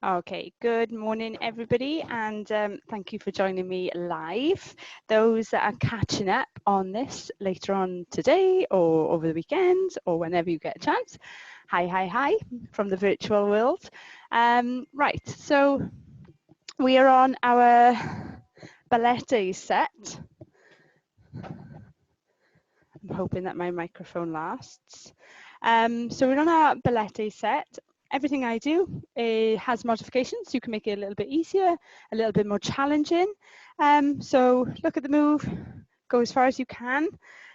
Okay, good morning, everybody, and thank you for joining me live. Those that are catching up on this later on today or over the weekend or whenever you get a chance, hi from the virtual world. Right, so we are on our ballet set. I'm hoping that my microphone lasts. So we're on our ballet set. Everything I do has modifications. You can make it a little bit easier, a little bit more challenging. So look at the move, go as far as you can,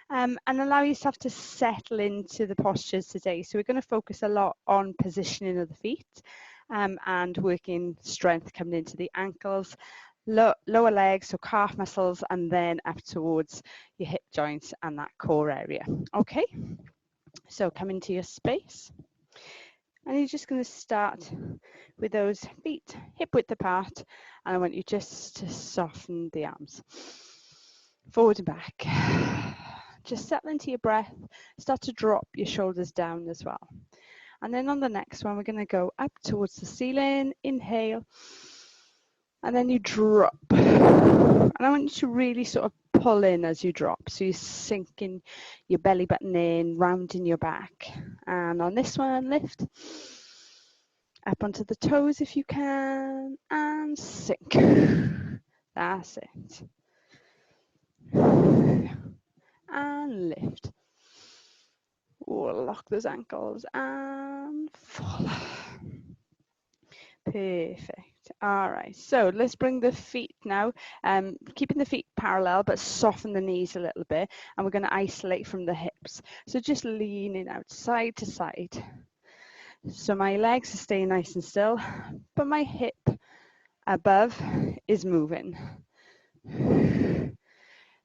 and allow yourself to settle into the postures today. So we're going to focus a lot on positioning of the feet and working strength coming into the ankles, lower legs, so calf muscles, and then up towards your hip joints and that core area. Okay, so come into your space. And you're just going to start with those feet hip width apart, and I want you just to soften the arms forward and back. Just settle into your breath, start to drop your shoulders down as well. And then on the next one, we're going to go up towards the ceiling, inhale, and then you drop. And I want you to really sort of pull in as you drop. So you're sinking your belly button in, rounding your back. And on this one, lift. Up onto the toes if you can, and sink. That's it. And lift. Lock those ankles and fall. Perfect. All right, so let's bring the feet now, keeping the feet parallel, but soften the knees a little bit, and we're going to isolate from the hips. So just leaning out side to side. So my legs are staying nice and still, but my hip above is moving.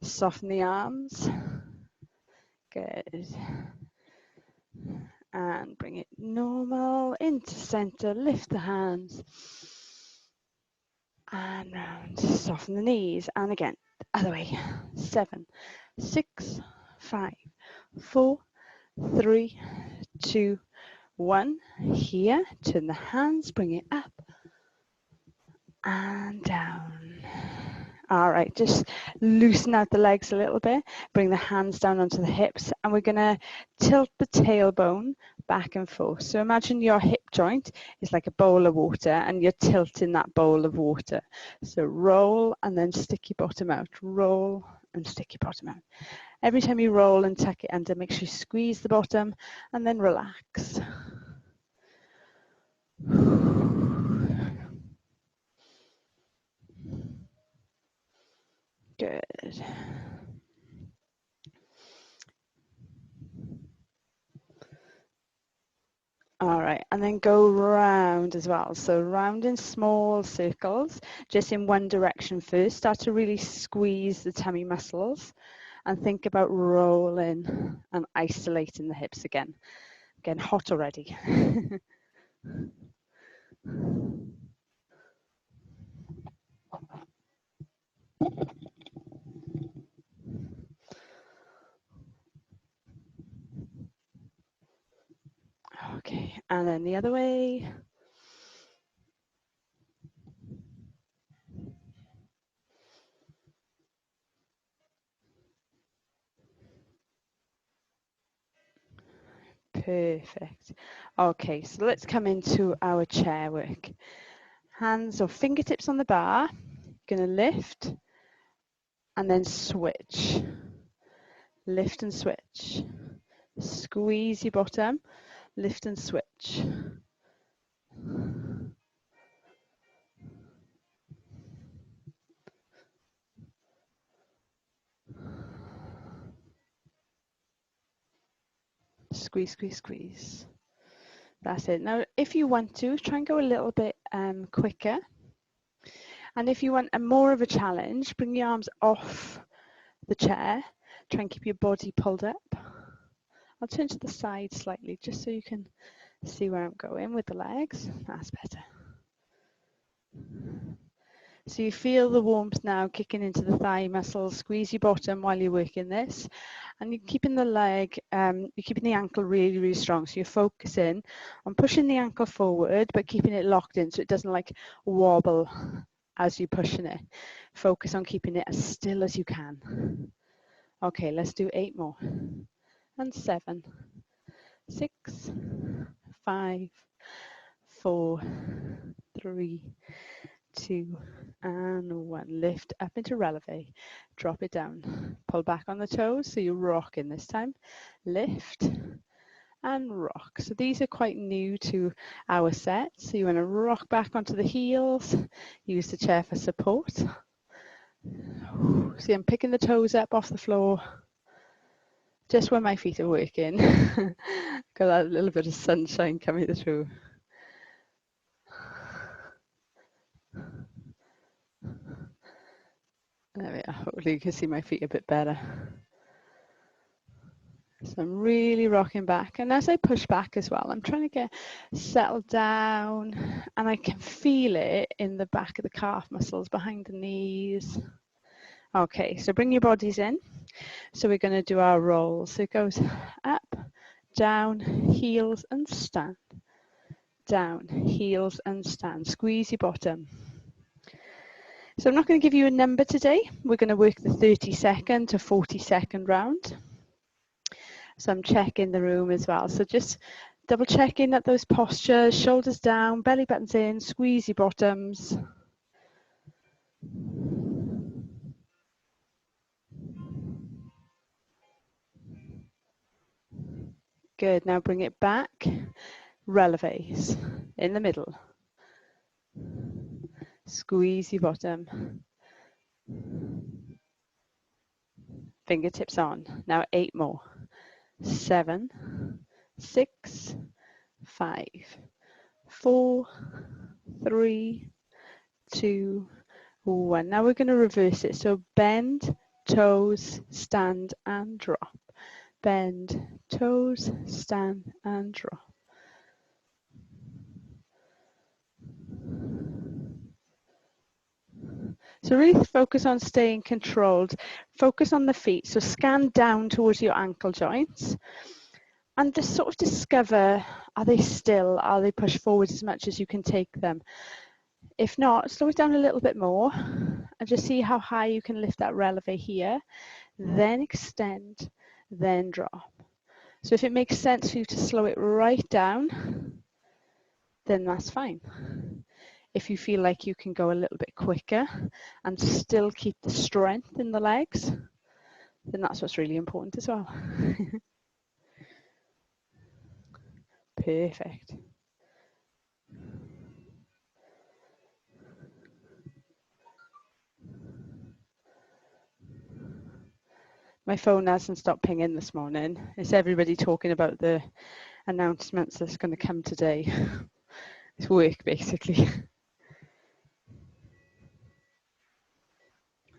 Soften the arms. Good. And bring it normal into center. Lift the hands. And round. Soften the knees. And again, other way. 7, 6, 5, 4, 3, 2, 1. Here. Turn the hands. Bring it up. And down. All right, just loosen out the legs a little bit, bring the hands down onto the hips, and we're gonna tilt the tailbone back and forth. So imagine your hip joint is like a bowl of water and you're tilting that bowl of water. So roll and then stick your bottom out, roll and stick your bottom out. Every time you roll and tuck it under, make sure you squeeze the bottom and then relax. Good. All right, and then go round as well. So round in small circles, just in one direction first. Start to really squeeze the tummy muscles and think about rolling and isolating the hips again. Again, hot already. Okay, and then the other way. Perfect. Okay, so let's come into our chair work. Hands or fingertips on the bar. Gonna lift and then switch. Lift and switch. Squeeze your bottom, lift and switch. Squeeze, squeeze, squeeze. That's it. Now, if you want to, try and go a little bit quicker. And if you want a more of a challenge, bring your arms off the chair. Try and keep your body pulled up. I'll turn to the side slightly just so you can see where I'm going with the legs. That's better. So you feel the warmth now kicking into the thigh muscles, squeeze your bottom while you're working this. And you're keeping the leg, you're keeping the ankle really, really strong. So you're focusing on pushing the ankle forward, but keeping it locked in so it doesn't like wobble as you're pushing it. Focus on keeping it as still as you can. Okay, let's do 8 more. And 7, 6, 5, 4, 3, 2, and 1. Lift up into releve. Drop it down. Pull back on the toes so you're rocking this time. Lift and rock. So these are quite new to our set. So you want to rock back onto the heels. Use the chair for support. See, I'm picking the toes up off the floor just where my feet are working. Got that little bit of sunshine coming through. There we are. Hopefully you can see my feet a bit better. So I'm really rocking back. And as I push back as well, I'm trying to get settled down, and I can feel it in the back of the calf muscles behind the knees. Okay, so bring your bodies in. So we're going to do our rolls. So it goes up, down, heels and stand. Down, heels and stand. Squeeze your bottom. So I'm not going to give you a number today. We're going to work the 30-second to 40-second round. So I'm checking the room as well. So just double checking at those postures, shoulders down, belly buttons in, squeeze your bottoms. Good, now bring it back. Releves in the middle. Squeeze your bottom. Fingertips on. Now 8 more. 7, 6, 5, 4, 3, 2, 1. Now we're going to reverse it. So bend, toes, stand and drop. Bend, toes, stand and drop. So really focus on staying controlled. Focus on the feet. So scan down towards your ankle joints and just sort of discover, are they still? Are they pushed forward as much as you can take them? If not, slow it down a little bit more and just see how high you can lift that releve here. Then extend, then drop. So if it makes sense for you to slow it right down, then that's fine. If you feel like you can go a little bit quicker and still keep the strength in the legs, then that's what's really important as well. Perfect. My phone hasn't stopped pinging this morning. It's everybody talking about the announcements that's going to come today. It's work, basically.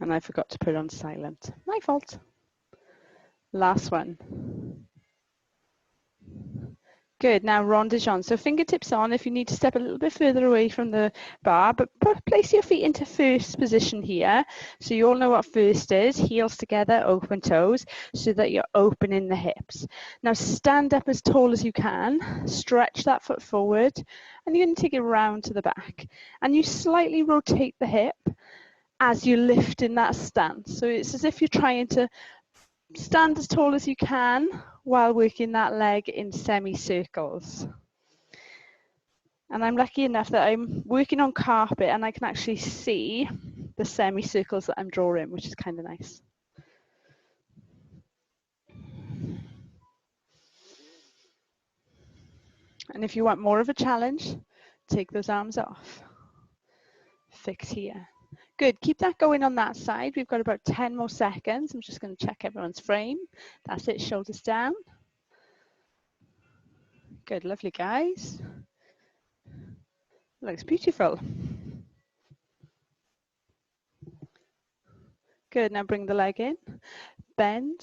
And I forgot to put it on silent. My fault. Last one. Good, now rondage. So fingertips on if you need to step a little bit further away from the bar, but place your feet into first position here. So you all know what first is, heels together, open toes, so that you're opening the hips. Now stand up as tall as you can, stretch that foot forward, and you're going to take it round to the back. And you slightly rotate the hip as you lift in that stance. So it's as if you're trying to stand as tall as you can while working that leg in semicircles. And I'm lucky enough that I'm working on carpet and I can actually see the semicircles that I'm drawing, which is kind of nice. And if you want more of a challenge, take those arms off. Fix here. Good, keep that going on that side. We've got about 10 more seconds. I'm just going to check everyone's frame. That's it, shoulders down. Good, lovely guys. Looks beautiful. Good, now bring the leg in, bend.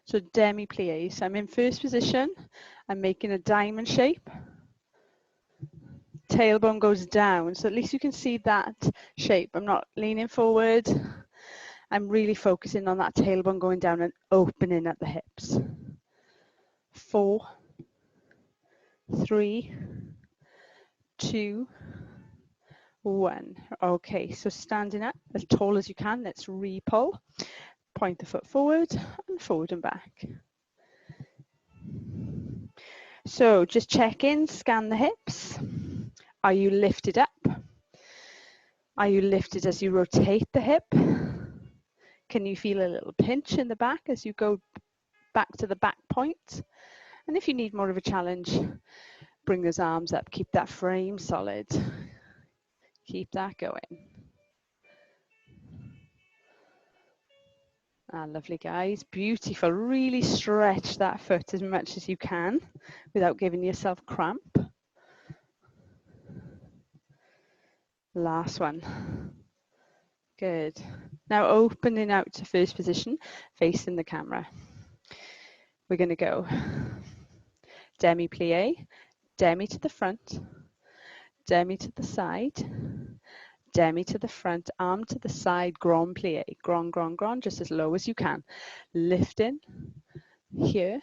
So demi-plie. So I'm in first position. I'm making a diamond shape. tailbone goes down. So at least you can see that shape. I'm not leaning forward. I'm really focusing on that tailbone going down and opening at the hips. 4, 3, 2, 1. Okay, so standing up as tall as you can. Let's re-pull. Point the foot forward and back. So just check in, scan the hips. Are you lifted up? Are you lifted as you rotate the hip? Can you feel a little pinch in the back as you go back to the back point? And if you need more of a challenge, bring those arms up, keep that frame solid. Keep that going. Ah, lovely, guys. Beautiful. Really stretch that foot as much as you can without giving yourself cramp. Last one. Good. Now opening out to first position, facing the camera. We're going to go demi-plie, demi to the front, demi to the side, demi to the front, arm to the side, grand plie, grand, just as low as you can. Lifting, here,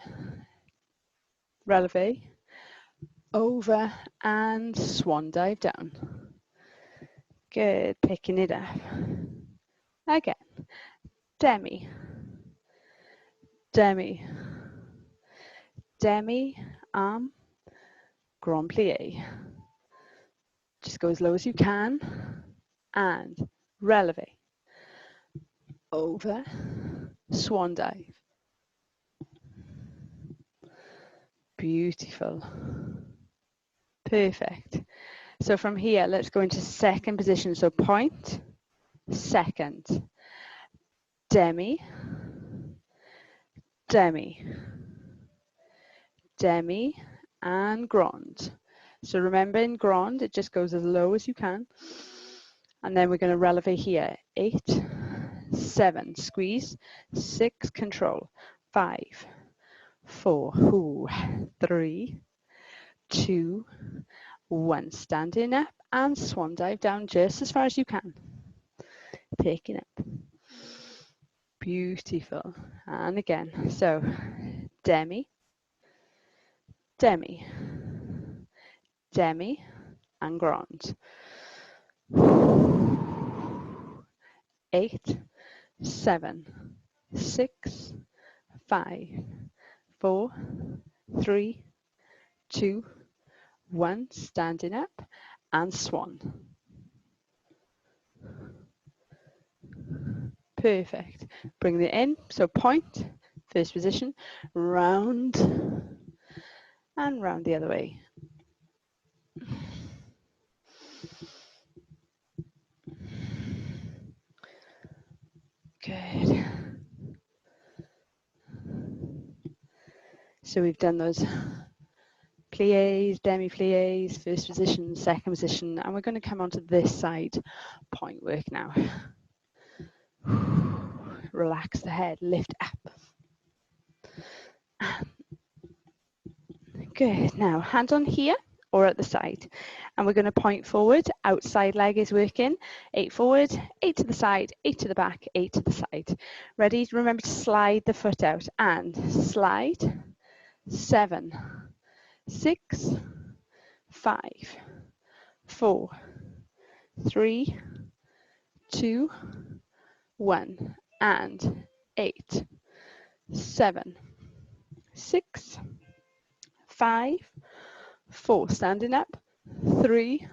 releve, over, and swan dive down. Good, picking it up. Again, demi, demi, demi, arm, grand plie. Just go as low as you can, and releve, over, swan dive. Beautiful. Perfect. So from here, let's go into second position. So point, second, demi, demi, demi, and grand. So remember in grand, it just goes as low as you can. And then we're going to releve here. 8, 7, squeeze, 6, control, 5, 4, 3, 2, 1. Standing up and swan dive down just as far as you can. Picking up. Beautiful. And again, so demi, demi, demi, and grand. 8, 7, 6, 5, 4, 3, 2, 1. Standing up and swan. Perfect. Bring it in. So point, first position, round, and round the other way. Good. So we've done those pliés, demi-pliés, first position, second position, and we're going to come onto this side point work now. Relax the head, lift up. Good. Now, hand on here or at the side. And we're going to point forward. Outside leg is working. 8 forward, 8 to the side, 8 to the back, 8 to the side. Ready? Remember to slide the foot out and slide. 7, 6, 5, 4, 3, 2, 1, and 8, 7, 6, 5, 4, standing up, 3,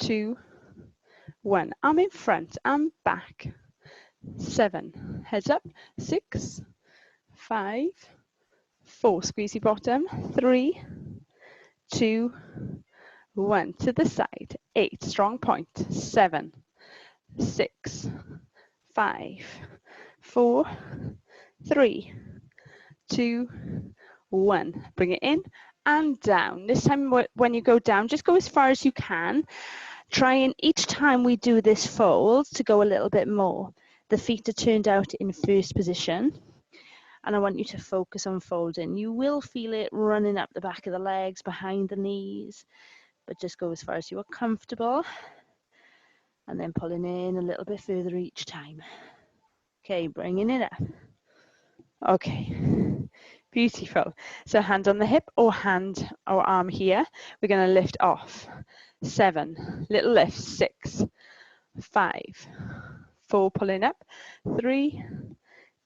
2, 1, arm in front and back, 7, heads up, 6, 5, 4, squeeze your bottom, 3, 2, 1, to the side, 8, strong point, 7, 6, 5, 4, 3, 2, 1. Bring it in and down. This time when you go down, just go as far as you can. Try and each time we do this fold to go a little bit more. The feet are turned out in first position. And I want you to focus on folding. You will feel it running up the back of the legs, behind the knees. but just go as far as you are comfortable, and then pulling in a little bit further each time. Okay, bringing it up. Okay, beautiful. So hand on the hip or hand or arm here. We're going to lift off. 7, little lift. 6, 5, 4, pulling up. 3,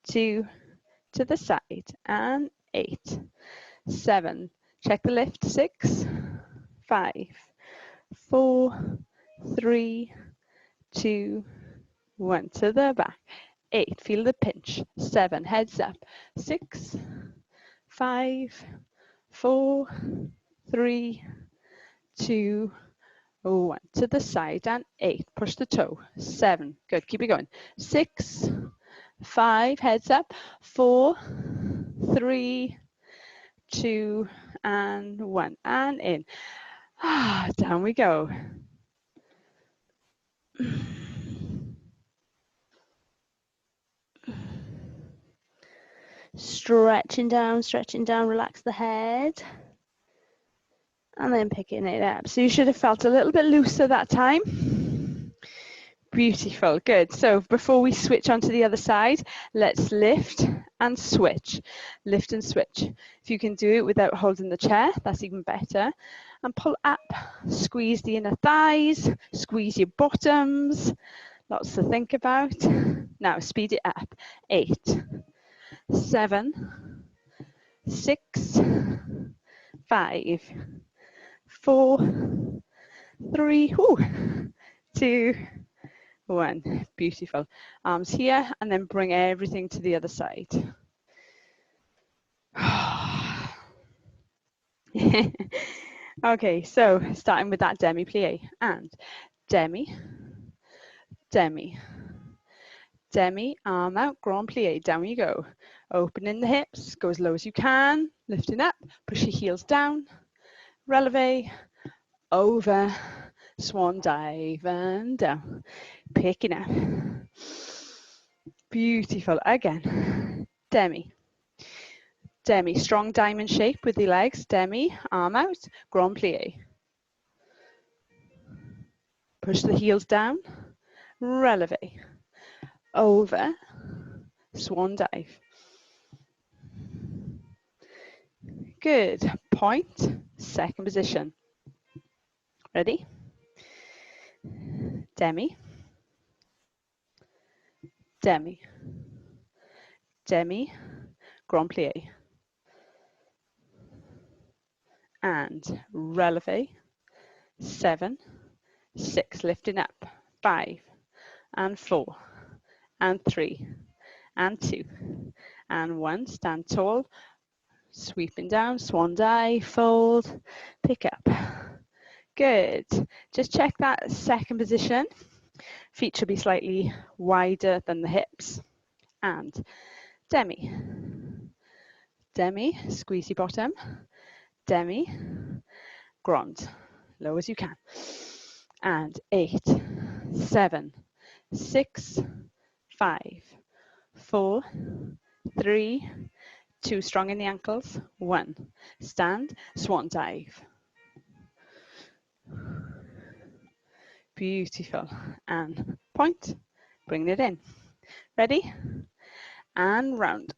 2, to the side, and 8, 7. Check the lift. 6, 5, 4, 3, 2, 1 to the back. 8, feel the pinch. 7, heads up. 6, 5, 4, 3, 2, 1 to the side, and 8. Push the toe. 7, good. Keep it going. 6, 5, heads up. 4, 3, 2, and 1, and in. Down we go. Stretching down, relax the head. And then picking it up. So you should have felt a little bit looser that time. Beautiful, good. So before we switch onto the other side, let's lift and switch. Lift and switch. If you can do it without holding the chair, that's even better. And pull up, squeeze the inner thighs, squeeze your bottoms. Lots to think about. Now speed it up. 8, 7, 6, 5, 4, 3, 2, 1. Beautiful. Arms here, and then bring everything to the other side. Okay, so starting with that demi-plie, and demi, demi, demi, arm out, grand plie, down you go. Opening the hips, go as low as you can, lifting up, push your heels down, releve, over, swan dive, and down. Picking up. Beautiful. Again, demi. Demi, strong diamond shape with the legs. Demi, arm out, grand plie. Push the heels down, releve, over, swan dive. Good. Point, second position. Ready? Demi, demi, demi, grand plie. And releve, 7, 6, lifting up, 5, and 4, and 3, and 2, and 1, stand tall, sweeping down, swan dive, fold, pick up. Good. Just check that second position. Feet should be slightly wider than the hips. And demi. Demi, squeeze your bottom. Demi, grand, low as you can. And 8, 7, 6, 5, 4, 3, 2, strong in the ankles, 1, stand, swan dive. Beautiful. And point, bring it in. Ready? And round.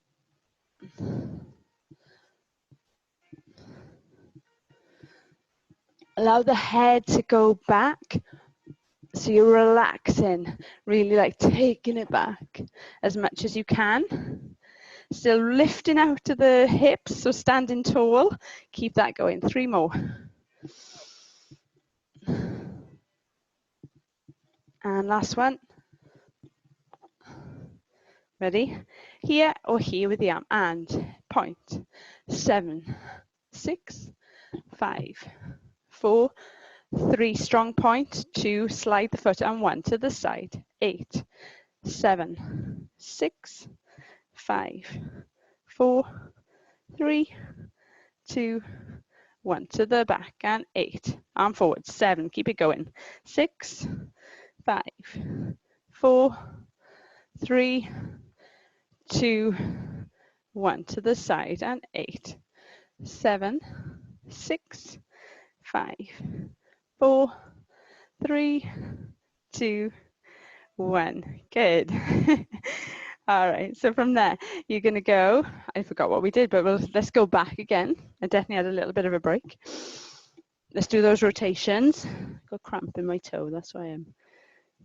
Allow the head to go back. So you're relaxing, really like taking it back as much as you can. Still lifting out to the hips, so standing tall. Keep that going. 3 more. And last one. Ready? Here or here with the arm. And point. 7, 6, 5, 4, 3, strong point. 2, slide the foot, and 1 to the side. 8, 7, 6, 5, 4, 3, 2, 1 to the back, and 8. Arm forward. 7. Keep it going. 6, 5, 4, 3, 2, 1 to the side, and 8, 7, 6, 5, 4, 3, 2, 1. Good. All right, so from there, you're going to go, I forgot what we did, but let's go back again. I definitely had a little bit of a break. Let's do those rotations. I've got cramp in my toe, that's why I'm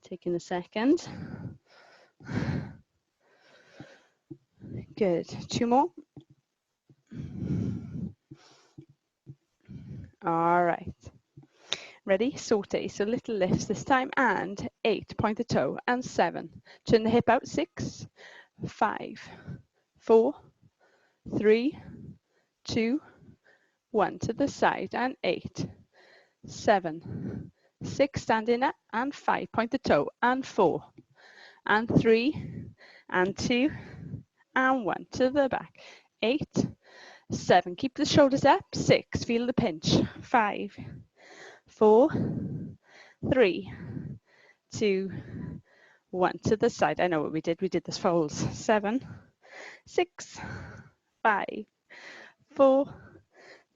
taking a second. Good. 2 more. All right. Ready? Saute. So little lifts this time. And 8. Point the toe. And 7. Turn the hip out. 6, 5, 4, 3, 2, 1. To the side. And 8, 7, 6. Standing up. And 5. Point the toe. And 4. And 3. And 2. And 1. To the back. 8, 7. Keep the shoulders up. 6. Feel the pinch. 5, 4, 3, 2, 1. To the side. I know what we did. We did this folds. 7, 6, 5, 4,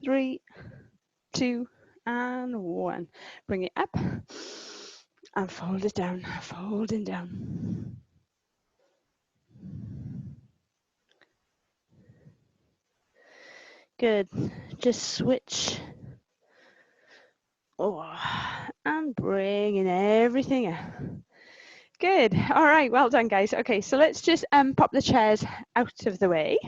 3, 2, and 1. Bring it up and fold it down. Folding down. Good. Just switch. Oh, and bringing everything up. Good. All right. Well done, guys. Okay, so let's just pop the chairs out of the way.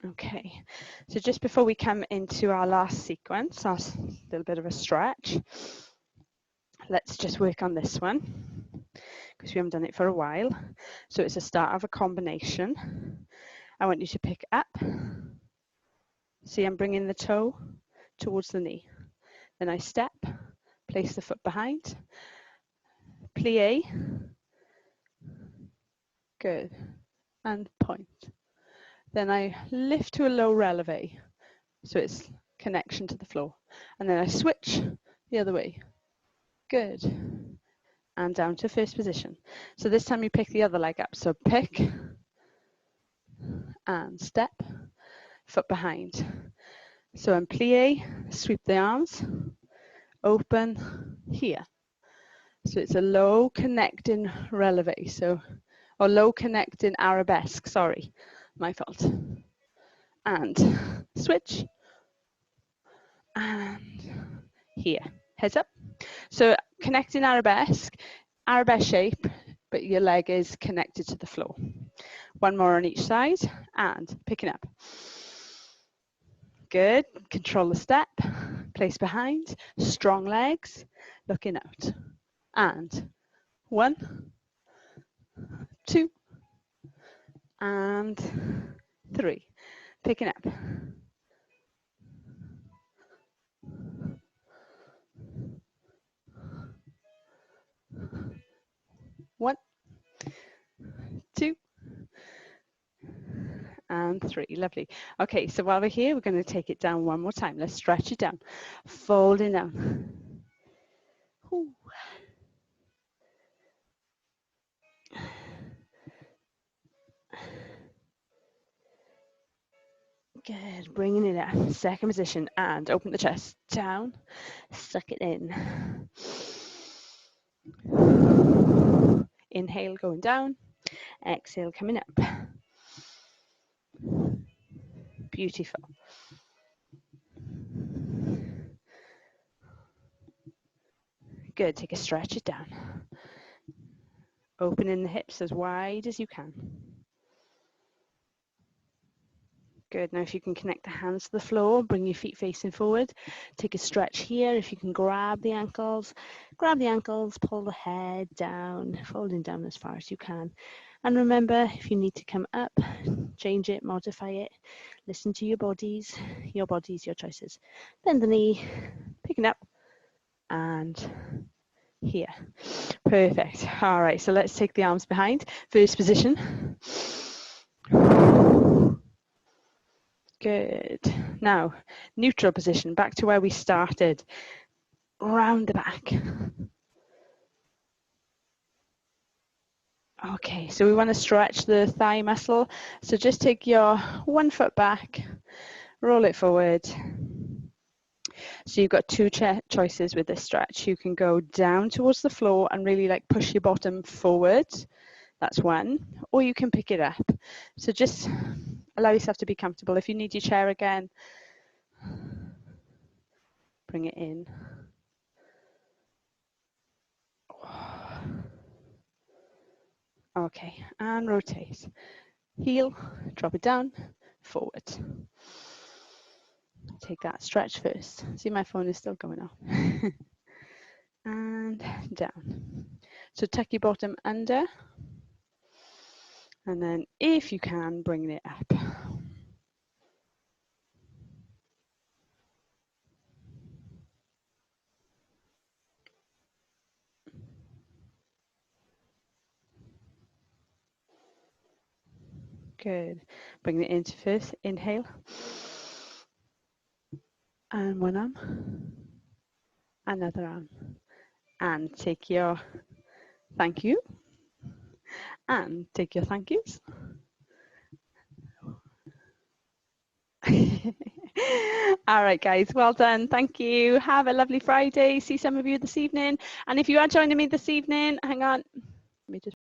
Okay, so just before we come into our last sequence, our little bit of a stretch, let's just work on this one because we haven't done it for a while. So it's a start of a combination. I want you to pick up. See, I'm bringing the toe towards the knee. Then I step, place the foot behind, plie, good, and point. Then I lift to a low releve, so it's connection to the floor. And then I switch the other way, good, and down to first position. So this time you pick the other leg up, so pick, and step, foot behind. So I'm plie, sweep the arms, open, here. So it's a low connecting releve, or low connecting arabesque, sorry, my fault. And switch, and here, heads up. So connecting arabesque shape, but your leg is connected to the floor. One more on each side, and picking up. Good, control the step, place behind, strong legs, looking out. And 1, 2, and 3. Picking up. 1, 2, and 3. Lovely. Okay, so while we're here, we're going to take it down one more time. Let's stretch it down. Folding down. Ooh. Good, bringing it up. Second position, and open the chest. Down, suck it in. Inhale, going down. Exhale, coming up. Beautiful. Good, take a stretch it down. Opening the hips as wide as you can. Good, now if you can connect the hands to the floor, bring your feet facing forward. Take a stretch here. If you can grab the ankles, pull the head down, folding down as far as you can. And remember, if you need to come up, change it, modify it, listen to your bodies, your choices. Bend the knee, picking up, and here. Perfect. All right, so let's take the arms behind. First position. Good. Now, neutral position, back to where we started. Round the back. Okay, so we want to stretch the thigh muscle. So just take your one foot back, roll it forward. So you've got two choices with this stretch. You can go down towards the floor and really like push your bottom forward. That's one. Or you can pick it up. So just allow yourself to be comfortable. If you need your chair again, bring it in. Okay, and rotate. Heel, drop it down, forward. Take that stretch first. See, my phone is still going off. And down. So tuck your bottom under. And then if you can, bring it up. Good. Bring it into first. Inhale. And one arm. Another arm. And take your thank you. And take your thank yous. All right, guys, well done. Thank you. Have a lovely Friday. See some of you this evening. And if you are joining me this evening, hang on. Let me just